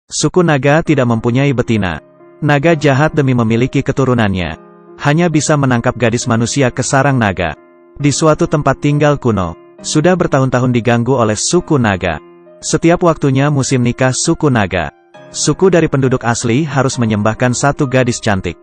Suku naga tidak mempunyai betina. Naga jahat demi memiliki keturunannya, hanya bisa menangkap gadis manusia ke sarang naga. Di suatu tempat tinggal kuno, sudah bertahun-tahun diganggu oleh suku naga. Setiap waktunya musim nikah suku naga. Suku dari penduduk asli harus menyembahkan satu gadis cantik.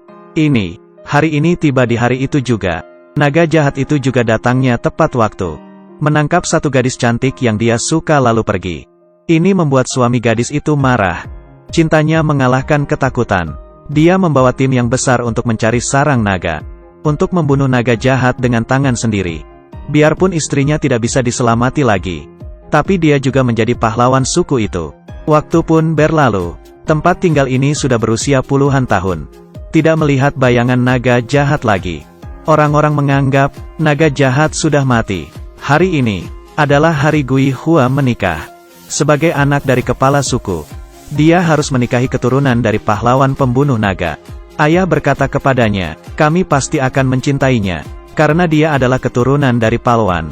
Hari ini tiba di hari itu juga. Naga jahat itu juga datangnya tepat waktu. Menangkap satu gadis cantik yang dia suka lalu pergi. Ini membuat suami gadis itu marah. Cintanya mengalahkan ketakutan. Dia membawa tim yang besar untuk mencari sarang naga. Untuk membunuh naga jahat dengan tangan sendiri. Biarpun istrinya tidak bisa diselamati lagi. Tapi dia juga menjadi pahlawan suku itu. Waktu pun berlalu. Tempat tinggal ini sudah berusia puluhan tahun. Tidak melihat bayangan naga jahat lagi. Orang-orang menganggap, naga jahat sudah mati. Hari ini, adalah hari Gui Hua menikah. Sebagai anak dari kepala suku, dia harus menikahi keturunan dari pahlawan pembunuh naga. Ayah berkata kepadanya, kami pasti akan mencintainya, karena dia adalah keturunan dari pahlawan.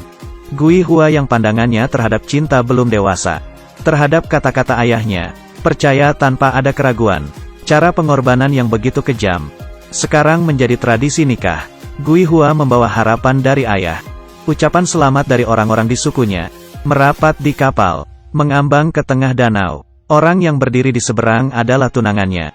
Gui Hua yang pandangannya terhadap cinta belum dewasa. Terhadap kata-kata ayahnya, percaya tanpa ada keraguan. Cara pengorbanan yang begitu kejam. Sekarang menjadi tradisi nikah. Gui Hua membawa harapan dari ayah. Ucapan selamat dari orang-orang di sukunya. Merapat di kapal. Mengambang ke tengah danau. Orang yang berdiri di seberang adalah tunangannya.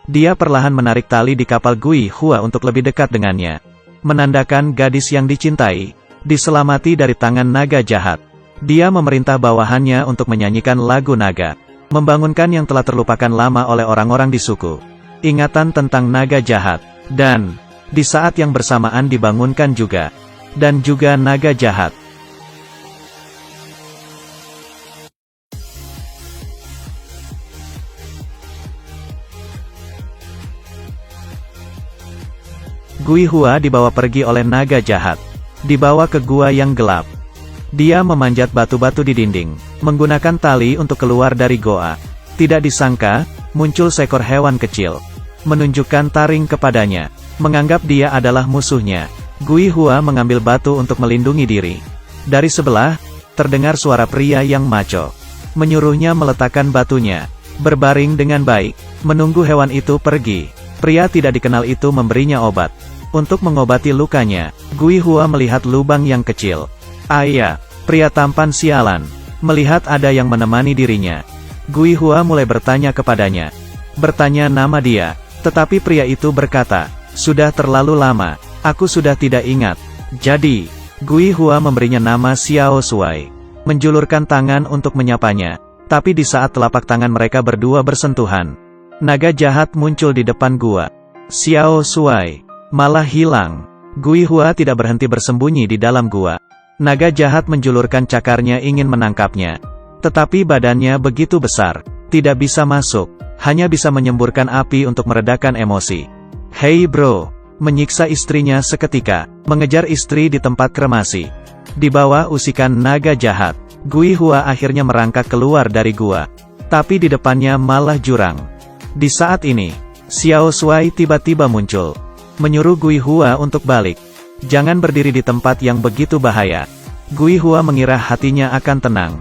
Dia perlahan menarik tali di kapal Gui Hua untuk lebih dekat dengannya. Menandakan gadis yang dicintai, diselamati dari tangan naga jahat. Dia memerintah bawahannya untuk menyanyikan lagu naga. Membangunkan yang telah terlupakan lama oleh orang-orang di suku. Ingatan tentang naga jahat. Dan, di saat yang bersamaan dibangunkan juga. Dan juga naga jahat. Gui Hua dibawa pergi oleh naga jahat. Dibawa ke gua yang gelap. Dia memanjat batu-batu di dinding, menggunakan tali untuk keluar dari goa. Tidak disangka, muncul seekor hewan kecil. Menunjukkan taring kepadanya, menganggap dia adalah musuhnya. Gui Hua mengambil batu untuk melindungi diri. Dari sebelah, terdengar suara pria yang maco. Menyuruhnya meletakkan batunya, berbaring dengan baik, menunggu hewan itu pergi. Pria tidak dikenal itu memberinya obat. Untuk mengobati lukanya, Gui Hua melihat lubang yang kecil. Ayah, pria tampan sialan. Melihat ada yang menemani dirinya, Gui Hua mulai bertanya kepadanya. Bertanya nama dia. Tetapi pria itu berkata, sudah terlalu lama, aku sudah tidak ingat. Jadi, Gui Hua memberinya nama Xiao Shuai. Menjulurkan tangan untuk menyapanya. Tapi di saat telapak tangan mereka berdua bersentuhan, naga jahat muncul di depan gua. Xiao Shuai malah hilang. Gui Hua tidak berhenti bersembunyi di dalam gua. Naga jahat menjulurkan cakarnya ingin menangkapnya. Tetapi badannya begitu besar, tidak bisa masuk. Hanya bisa menyemburkan api untuk meredakan emosi. Hei bro, menyiksa istrinya seketika, mengejar istri di tempat kremasi. Di bawah usikan naga jahat, Gui Hua akhirnya merangkak keluar dari gua. Tapi di depannya malah jurang. Di saat ini, Xiao Shuai tiba-tiba muncul. Menyuruh Gui Hua untuk balik. Jangan berdiri di tempat yang begitu bahaya. Gui Hua mengira hatinya akan tenang.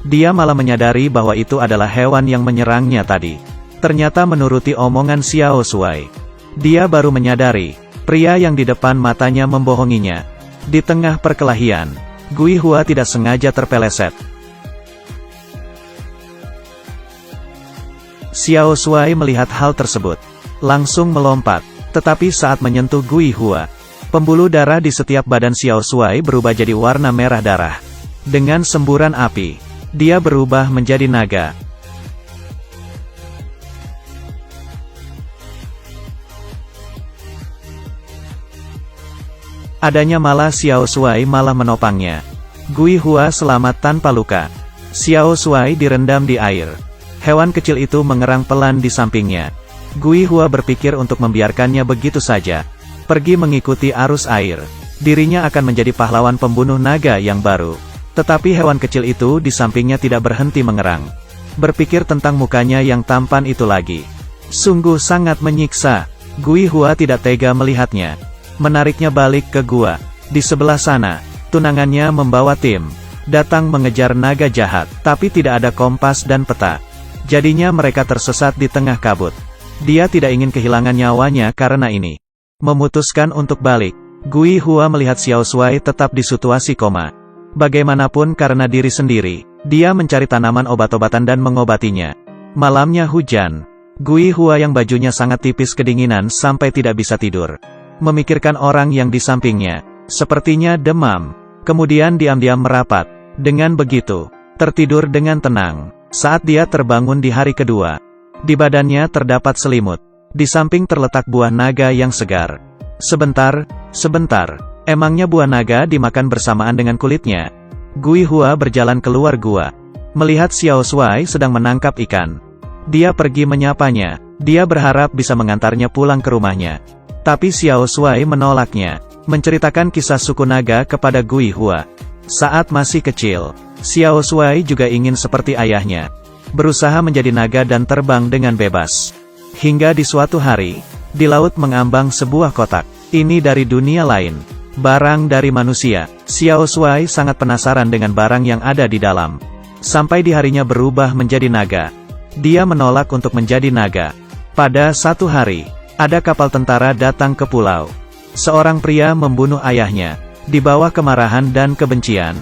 Dia malah menyadari bahwa itu adalah hewan yang menyerangnya tadi. Ternyata menuruti omongan Xiao Shuai. Dia baru menyadari, pria yang di depan matanya membohonginya. Di tengah perkelahian, Gui Hua tidak sengaja terpeleset. Xiao Shuai melihat hal tersebut. Langsung melompat. Tetapi saat menyentuh Gui Hua, pembuluh darah di setiap badan Xiao Shuai berubah jadi warna merah darah. Dengan semburan api, dia berubah menjadi naga. Adanya malah Xiao Shuai malah menopangnya. Gui Hua selamat tanpa luka. Xiao Shuai direndam di air. Hewan kecil itu mengerang pelan di sampingnya. Gui Hua berpikir untuk membiarkannya begitu saja. Pergi mengikuti arus air. Dirinya akan menjadi pahlawan pembunuh naga yang baru. Tetapi hewan kecil itu di sampingnya tidak berhenti mengerang. Berpikir tentang mukanya yang tampan itu lagi. Sungguh sangat menyiksa. Gui Hua tidak tega melihatnya. Menariknya balik ke gua. Di sebelah sana, tunangannya membawa tim. Datang mengejar naga jahat, tapi tidak ada kompas dan peta. Jadinya mereka tersesat di tengah kabut. Dia tidak ingin kehilangan nyawanya karena ini. Memutuskan untuk balik. Gui Hua melihat Xiao Shuai tetap di situasi koma. Bagaimanapun karena diri sendiri, dia mencari tanaman obat-obatan dan mengobatinya. Malamnya hujan. Gui Hua yang bajunya sangat tipis kedinginan sampai tidak bisa tidur. Memikirkan orang yang di sampingnya. Sepertinya demam. Kemudian diam-diam merapat. Dengan begitu, tertidur dengan tenang. Saat dia terbangun di hari kedua, di badannya terdapat selimut. Di samping terletak buah naga yang segar. Sebentar, emangnya buah naga dimakan bersamaan dengan kulitnya? Gui Hua berjalan keluar gua. Melihat Xiao Shuai sedang menangkap ikan. Dia pergi menyapanya. Dia berharap bisa mengantarnya pulang ke rumahnya. Tapi Xiao Shuai menolaknya. Menceritakan kisah suku naga kepada Gui Hua. Saat masih kecil, Xiao Shuai juga ingin seperti ayahnya. Berusaha menjadi naga dan terbang dengan bebas. Hingga di suatu hari, di laut mengambang sebuah kotak. Ini dari dunia lain. Barang dari manusia. Xiao Shuai sangat penasaran dengan barang yang ada di dalam. Sampai di harinya berubah menjadi naga. Dia menolak untuk menjadi naga. Pada satu hari, ada kapal tentara datang ke pulau. Seorang pria membunuh ayahnya. Di bawah kemarahan dan kebencian.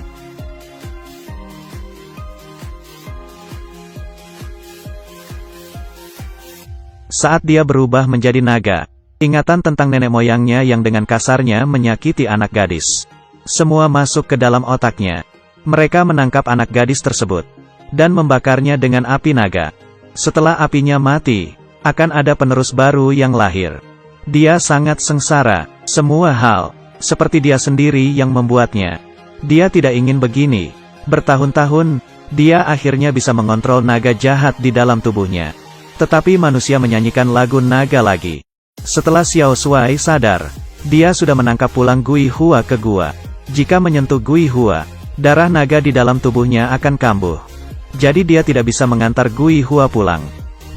Saat dia berubah menjadi naga, ingatan tentang nenek moyangnya yang dengan kasarnya menyakiti anak gadis. Semua masuk ke dalam otaknya. Mereka menangkap anak gadis tersebut, dan membakarnya dengan api naga. Setelah apinya mati, akan ada penerus baru yang lahir. Dia sangat sengsara, semua hal seperti dia sendiri yang membuatnya. Dia tidak ingin begini. Bertahun-tahun, dia akhirnya bisa mengontrol naga jahat di dalam tubuhnya. Tetapi manusia menyanyikan lagu naga lagi. Setelah Xiao Shuai sadar, dia sudah menangkap pulang Gui Hua ke gua. Jika menyentuh Gui Hua, darah naga di dalam tubuhnya akan kambuh. Jadi dia tidak bisa mengantar Gui Hua pulang.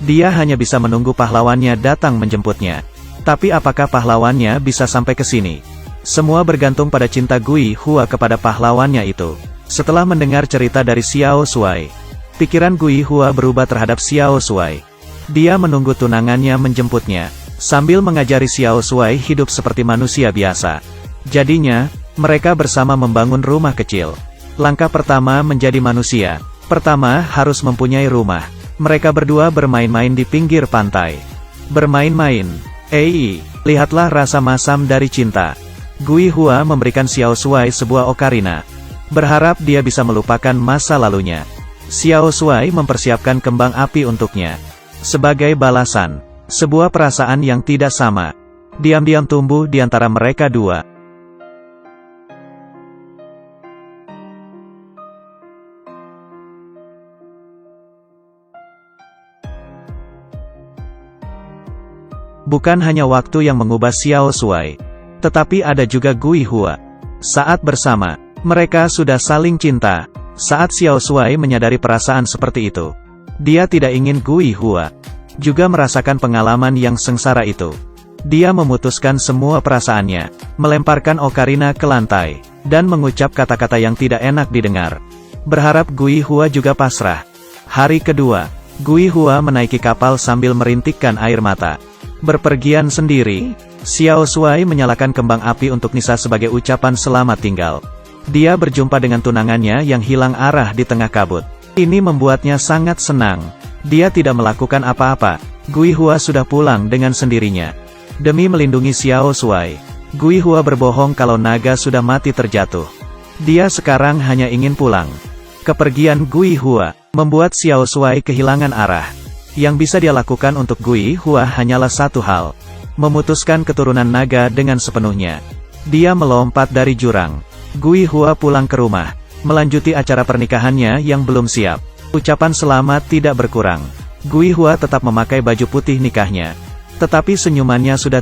Dia hanya bisa menunggu pahlawannya datang menjemputnya. Tapi apakah pahlawannya bisa sampai ke sini? Semua bergantung pada cinta Gui Hua kepada pahlawannya itu. Setelah mendengar cerita dari Xiao Shuai, pikiran Gui Hua berubah terhadap Xiao Shuai. Dia menunggu tunangannya menjemputnya, sambil mengajari Xiao Shuai hidup seperti manusia biasa. Jadinya, mereka bersama membangun rumah kecil. Langkah pertama menjadi manusia. Pertama harus mempunyai rumah. Mereka berdua bermain-main di pinggir pantai. Bermain-main. Lihatlah rasa masam dari cinta. Gui Hua memberikan Xiao Shuai sebuah ocarina. Berharap dia bisa melupakan masa lalunya. Xiao Shuai mempersiapkan kembang api untuknya. Sebagai balasan, sebuah perasaan yang tidak sama, diam-diam tumbuh di antara mereka dua. Bukan hanya waktu yang mengubah Xiao Shuai, tetapi ada juga Gui Hua. Saat bersama, mereka sudah saling cinta. Saat Xiao Shuai menyadari perasaan seperti itu, dia tidak ingin Gui Hua juga merasakan pengalaman yang sengsara itu. Dia memutuskan semua perasaannya, melemparkan ocarina ke lantai, dan mengucap kata-kata yang tidak enak didengar. Berharap Gui Hua juga pasrah. Hari kedua, Gui Hua menaiki kapal sambil merintikkan air mata. Berpergian sendiri, Xiao Shuai menyalakan kembang api untuk Nisa sebagai ucapan selamat tinggal. Dia berjumpa dengan tunangannya yang hilang arah di tengah kabut. Ini membuatnya sangat senang. Dia tidak melakukan apa-apa. Gui Hua sudah pulang dengan sendirinya. Demi melindungi Xiao Shuai, Gui Hua berbohong kalau naga sudah mati terjatuh. Dia sekarang hanya ingin pulang. Kepergian Gui Hua membuat Xiao Shuai kehilangan arah. Yang bisa dia lakukan untuk Gui Hua hanyalah satu hal. Memutuskan keturunan naga dengan sepenuhnya. Dia melompat dari jurang. Gui Hua pulang ke rumah, melanjuti acara pernikahannya yang belum siap. Ucapan selamat tidak berkurang. Gui Hua tetap memakai baju putih nikahnya. Tetapi senyumannya sudah